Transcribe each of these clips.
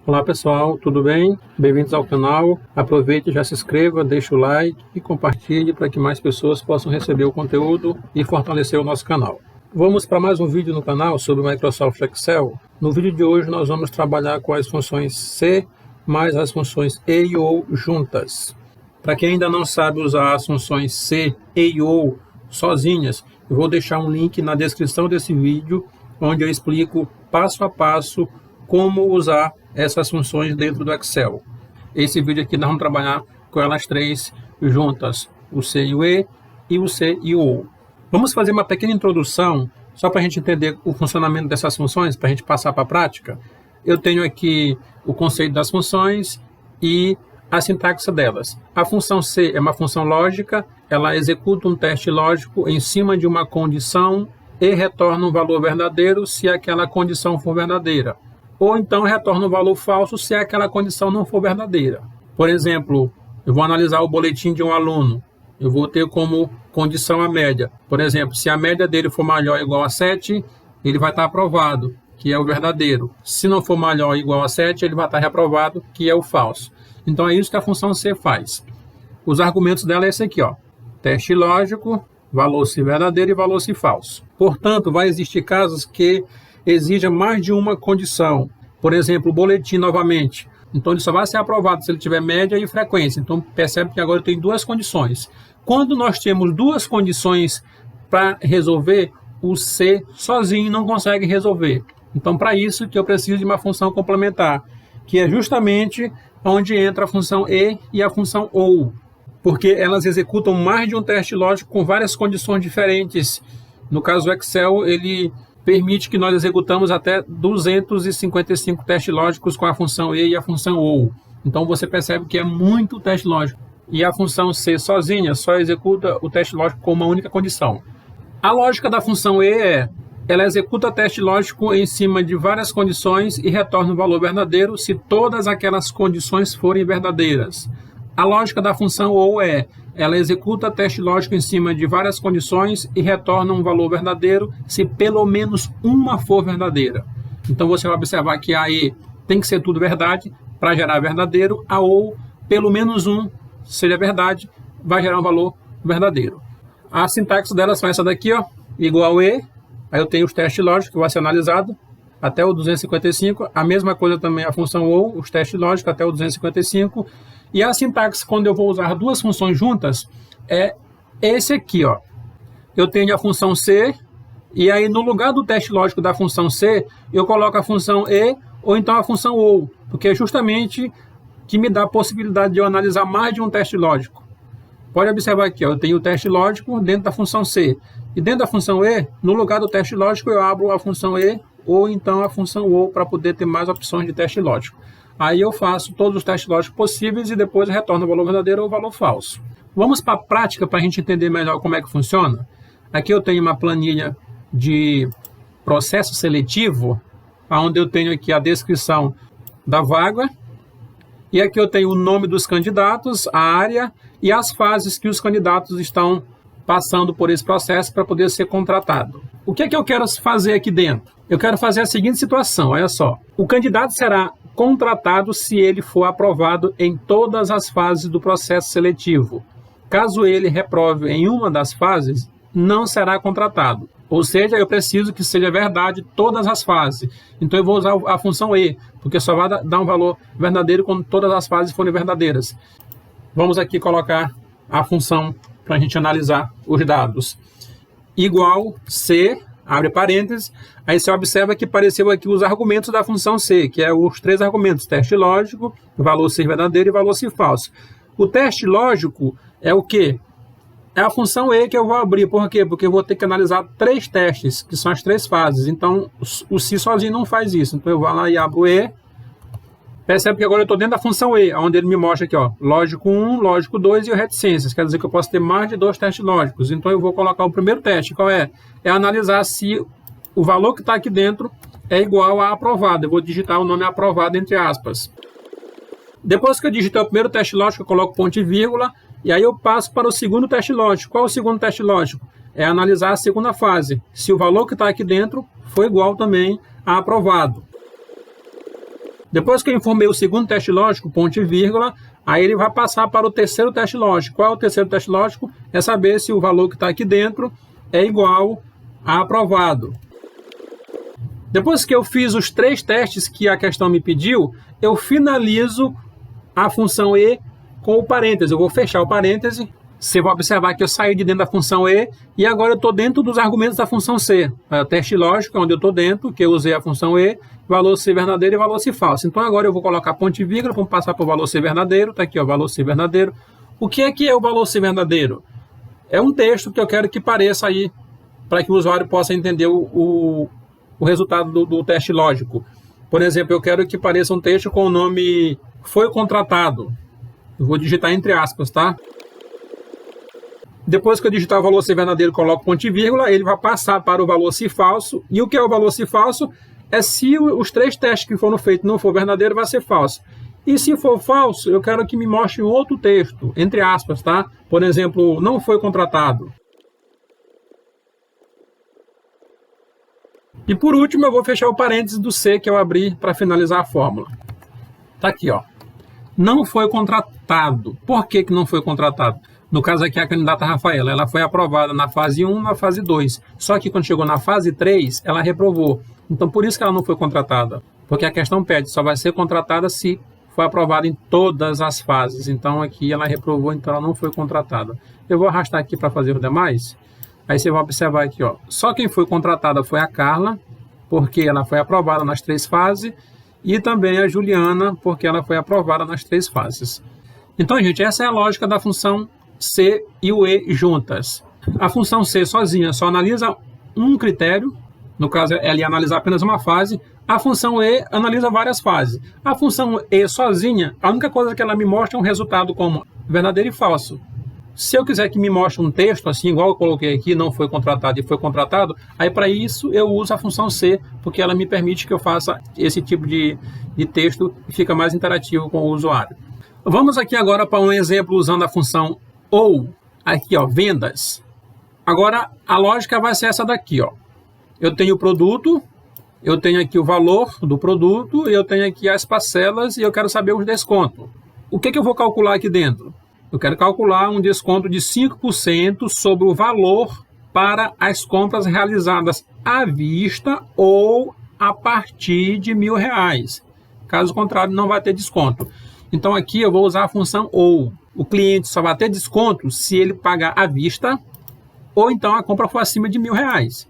Olá pessoal, tudo bem? Bem-vindos ao canal. Aproveite, já se inscreva, deixe o like e compartilhe para que mais pessoas possam receber o conteúdo e fortalecer o nosso canal. Vamos para mais um vídeo no canal sobre o Microsoft Excel. No vídeo de hoje nós vamos trabalhar com as funções C mais as funções E e OU juntas. Para quem ainda não sabe usar as funções C, E e OU sozinhas, eu vou deixar um link na descrição desse vídeo onde eu explico passo a passo como usar essas funções dentro do Excel. Esse vídeo aqui nós vamos trabalhar com elas três juntas, o C e o E e o C e o OU. Vamos fazer uma pequena introdução, só para a gente entender o funcionamento dessas funções, para a gente passar para a prática. Eu tenho aqui o conceito das funções e a sintaxe delas. A função C é uma função lógica, ela executa um teste lógico em cima de uma condição e retorna um valor verdadeiro se aquela condição for verdadeira. Ou então retorna um valor falso se aquela condição não for verdadeira. Por exemplo, eu vou analisar o boletim de um aluno. Eu vou ter como condição a média. Por exemplo, se a média dele for maior ou igual a 7, ele vai estar aprovado, que é o verdadeiro. Se não for maior ou igual a 7, ele vai estar reprovado, que é o falso. Então é isso que a função C faz. Os argumentos dela é esse aqui, ó. Teste lógico, valor se verdadeiro e valor se falso. Portanto, vai existir casos que exija mais de uma condição. Por exemplo, o boletim novamente. Então, ele só vai ser aprovado se ele tiver média e frequência. Então, percebe que agora eu tenho duas condições. Quando nós temos duas condições para resolver, o C sozinho não consegue resolver. Então, para isso que eu preciso de uma função complementar, que é justamente onde entra a função E a função OU. Porque elas executam mais de um teste lógico com várias condições diferentes. No caso do Excel, ele permite que nós executamos até 255 testes lógicos com a função E e a função OU. Então você percebe que é muito teste lógico. E a função C sozinha só executa o teste lógico com uma única condição. A lógica da função E é: ela executa teste lógico em cima de várias condições e retorna o valor verdadeiro se todas aquelas condições forem verdadeiras. A lógica da função OU é: ela executa teste lógico em cima de várias condições e retorna um valor verdadeiro se pelo menos uma for verdadeira. Então você vai observar que a E tem que ser tudo verdade para gerar verdadeiro, a OU, pelo menos um seja verdade, vai gerar um valor verdadeiro. A sintaxe delas são essa daqui, ó, igual E, aí eu tenho os testes lógicos que vai ser analisado até o 255, a mesma coisa também a função OU, os testes lógicos até o 255, e a sintaxe, quando eu vou usar duas funções juntas, é esse aqui, ó. Eu tenho a função C, e aí no lugar do teste lógico da função C, eu coloco a função E, ou então a função OU, porque é justamente que me dá a possibilidade de eu analisar mais de um teste lógico. Pode observar aqui, ó, eu tenho o teste lógico dentro da função C, e dentro da função E, no lugar do teste lógico, eu abro a função E, ou então a função OU, para poder ter mais opções de teste lógico. Aí eu faço todos os testes lógicos possíveis e depois retorno o valor verdadeiro ou o valor falso. Vamos para a prática para a gente entender melhor como é que funciona. Aqui eu tenho uma planilha de processo seletivo, onde eu tenho aqui a descrição da vaga. E aqui eu tenho o nome dos candidatos, a área e as fases que os candidatos estão passando por esse processo para poder ser contratado. O que é que eu quero fazer aqui dentro? Eu quero fazer a seguinte situação, olha só. O candidato será contratado se ele for aprovado em todas as fases do processo seletivo. Caso ele reprove em uma das fases, não será contratado. Ou seja, eu preciso que seja verdade todas as fases. Então eu vou usar a função E, porque só vai dar um valor verdadeiro quando todas as fases forem verdadeiras. Vamos aqui colocar a função para a gente analisar os dados. Igual C, abre parênteses, aí você observa que apareceu aqui os argumentos da função C, que é os três argumentos: teste lógico, valor se verdadeiro e valor se falso. O teste lógico é o quê? É a função E que eu vou abrir. Por quê? Porque eu vou ter que analisar três testes, que são as três fases. Então, o se sozinho não faz isso. Então, eu vou lá e abro E. Percebe que agora eu estou dentro da função E, onde ele me mostra aqui, ó, lógico 1, lógico 2 e o reticências. Quer dizer que eu posso ter mais de 2 testes lógicos. Então, eu vou colocar o primeiro teste. Qual é? É analisar se o valor que está aqui dentro é igual a aprovado. Eu vou digitar o nome aprovado entre aspas. Depois que eu digitei o primeiro teste lógico, eu coloco ponto e vírgula. E aí eu passo para o segundo teste lógico. Qual é o segundo teste lógico? É analisar a segunda fase. Se o valor que está aqui dentro for igual também a aprovado. Depois que eu informei o segundo teste lógico, ponto e vírgula, aí ele vai passar para o terceiro teste lógico. Qual é o terceiro teste lógico? É saber se o valor que está aqui dentro é igual a aprovado. Depois que eu fiz os 3 testes que a questão me pediu, eu finalizo a função e com o parêntese. Eu vou fechar o parêntese. Você vai observar que eu saí de dentro da função e e agora eu estou dentro dos argumentos da função c. É o teste lógico, onde eu estou dentro, que eu usei a função e, valor se verdadeiro e valor se falso. Então agora eu vou colocar ponto e vírgula, vamos passar para o valor se verdadeiro. Está aqui, ó, valor se verdadeiro. O que é o valor se verdadeiro? É um texto que eu quero que pareça aí, para que o usuário possa entender o resultado do teste lógico. Por exemplo, eu quero que pareça um texto com o nome foi contratado. Eu vou digitar entre aspas, tá? Depois que eu digitar o valor se verdadeiro, coloco ponto e vírgula, ele vai passar para o valor se falso. E o que é o valor se falso? É se os 3 testes que foram feitos não for verdadeiro, vai ser falso. E se for falso, eu quero que me mostre um outro texto, entre aspas, tá? Por exemplo, não foi contratado. E por último, eu vou fechar o parênteses do C que eu abri para finalizar a fórmula. Tá aqui, ó. Não foi contratado. Por que não foi contratado? No caso aqui, a candidata Rafaela, ela foi aprovada na fase 1, na fase 2. Só que quando chegou na fase 3, ela reprovou. Então, por isso que ela não foi contratada. Porque a questão pede, só vai ser contratada se foi aprovada em todas as fases. Então, aqui ela reprovou, então ela não foi contratada. Eu vou arrastar aqui para fazer os demais. Aí você vai observar aqui, ó. Só quem foi contratada foi a Carla, porque ela foi aprovada nas 3 fases. E também a Juliana, porque ela foi aprovada nas 3 fases. Então, gente, essa é a lógica da função C e o E juntas. A função C sozinha só analisa um critério, no caso ela ia analisar apenas uma fase. A função E analisa várias fases. A função E sozinha, a única coisa que ela me mostra é um resultado como verdadeiro e falso. Se eu quiser que me mostre um texto, assim, igual eu coloquei aqui, não foi contratado e foi contratado, aí para isso eu uso a função C, porque ela me permite que eu faça esse tipo de texto e fica mais interativo com o usuário. Vamos aqui agora para um exemplo usando a função OU, aqui, ó, vendas. Agora, a lógica vai ser essa daqui, ó. Eu tenho o produto, eu tenho aqui o valor do produto, eu tenho aqui as parcelas e eu quero saber os descontos. O que eu vou calcular aqui dentro? Eu quero calcular um desconto de 5% sobre o valor para as compras realizadas à vista ou a partir de R$1.000. Caso contrário, não vai ter desconto. Então, aqui eu vou usar a função OU. O cliente só vai ter desconto se ele pagar à vista ou então a compra for acima de R$1.000.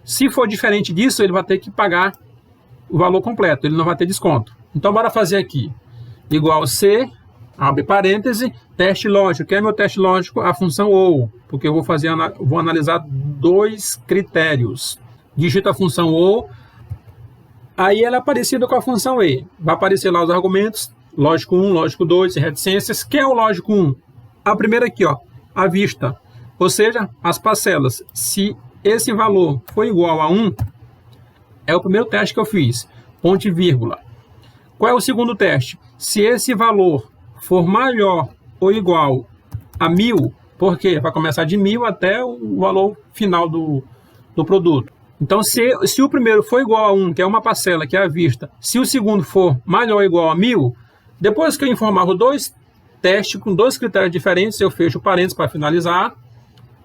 Se for diferente disso, ele vai ter que pagar o valor completo, ele não vai ter desconto. Então, bora fazer aqui. Igual C, abre parêntese, teste lógico. Que é meu teste lógico? A função OU, porque eu vou analisar 2 critérios. Digito a função OU, aí ela é parecida com a função E. Vai aparecer lá os argumentos, lógico 1, lógico 2, reticências. Que é o lógico 1? A primeira aqui, ó, à vista, ou seja, as parcelas. Se esse valor for igual a 1, é o primeiro teste que eu fiz, ponto e vírgula. Qual é o segundo teste? Se esse valor for maior ou igual a 1.000, porque vai começar de 1.000 até o valor final do produto. Então, se o primeiro for igual a 1, que é uma parcela, que é à vista, se o segundo for maior ou igual a 1.000, depois que eu informar os 2 testes com 2 critérios diferentes, eu fecho o parênteses para finalizar,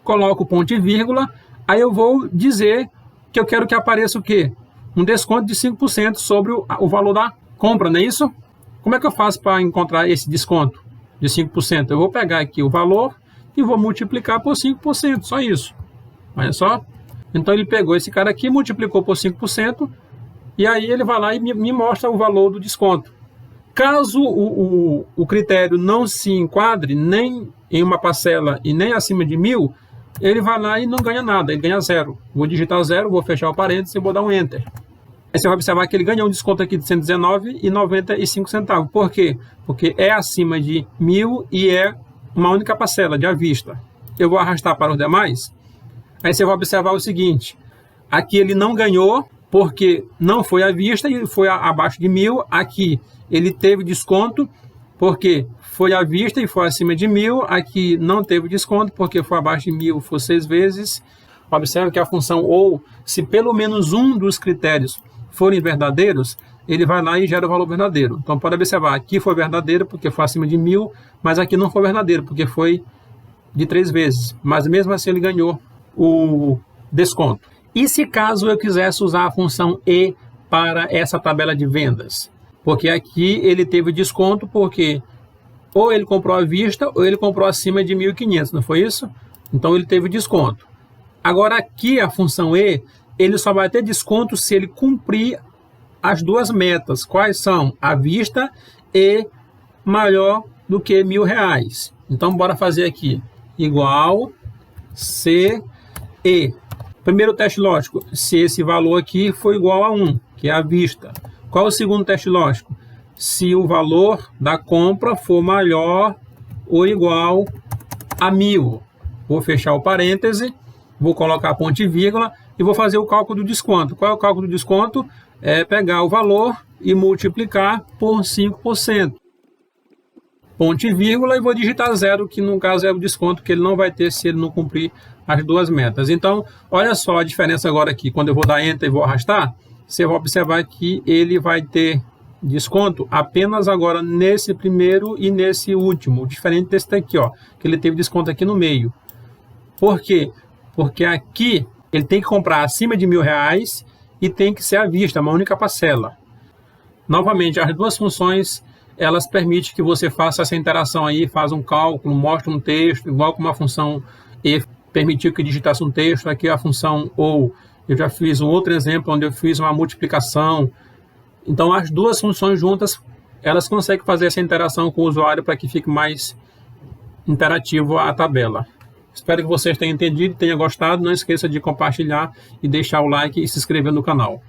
coloco ponto e vírgula, aí eu vou dizer que eu quero que apareça o quê? Um desconto de 5% sobre o valor da compra, não é isso? Como é que eu faço para encontrar esse desconto de 5%? Eu vou pegar aqui o valor e vou multiplicar por 5%, só isso. Olha só. Então, ele pegou esse cara aqui, multiplicou por 5%, e aí ele vai lá e me mostra o valor do desconto. Caso o critério não se enquadre nem em uma parcela e nem acima de 1.000, ele vai lá e não ganha nada, ele ganha 0. Vou digitar 0, vou fechar o parênteses e vou dar um Enter. Aí você vai observar que ele ganhou um desconto aqui de R$ 119,95. Por quê? Porque é acima de 1.000 e é uma única parcela de à vista. Eu vou arrastar para os demais. Aí você vai observar o seguinte. Aqui ele não ganhou porque não foi à vista e foi abaixo de 1.000. Aqui ele teve desconto porque foi à vista e foi acima de 1.000. Aqui não teve desconto porque foi abaixo de 1.000, foi 6 vezes. Observe que a função OU, se pelo menos um dos critérios forem verdadeiros, ele vai lá e gera o valor verdadeiro. Então pode observar, aqui foi verdadeiro porque foi acima de 1.000, mas aqui não foi verdadeiro porque foi de 3 vezes. Mas mesmo assim ele ganhou o desconto. E se caso eu quisesse usar a função E para essa tabela de vendas? Porque aqui ele teve desconto porque ou ele comprou à vista ou ele comprou acima de 1.500, não foi isso? Então ele teve desconto. Agora aqui a função E, ele só vai ter desconto se ele cumprir as duas metas. Quais são? À vista e maior do que R$1.000. Então bora fazer aqui. Igual CE. Primeiro teste lógico, se esse valor aqui for igual a 1, que é à vista. Qual é o segundo teste lógico? Se o valor da compra for maior ou igual a 1.000. Vou fechar o parêntese, vou colocar ponto e vírgula e vou fazer o cálculo do desconto. Qual é o cálculo do desconto? É pegar o valor e multiplicar por 5%. Ponto e vírgula e vou digitar 0, que no caso é o desconto que ele não vai ter se ele não cumprir as duas metas. Então, olha só a diferença agora aqui. Quando eu vou dar Enter e vou arrastar, você vai observar que ele vai ter desconto apenas agora nesse primeiro e nesse último, diferente desse daqui, ó, que ele teve desconto aqui no meio. Por quê? Porque aqui ele tem que comprar acima de R$1.000 e tem que ser à vista, uma única parcela. Novamente, as duas funções, elas permitem que você faça essa interação aí, faz um cálculo, mostra um texto, igual como a função E permitiu que digitasse um texto, aqui a função OU. Eu já fiz um outro exemplo onde eu fiz uma multiplicação. Então, as duas funções juntas, elas conseguem fazer essa interação com o usuário para que fique mais interativo a tabela. Espero que vocês tenham entendido e tenham gostado. Não esqueça de compartilhar e deixar o like e se inscrever no canal.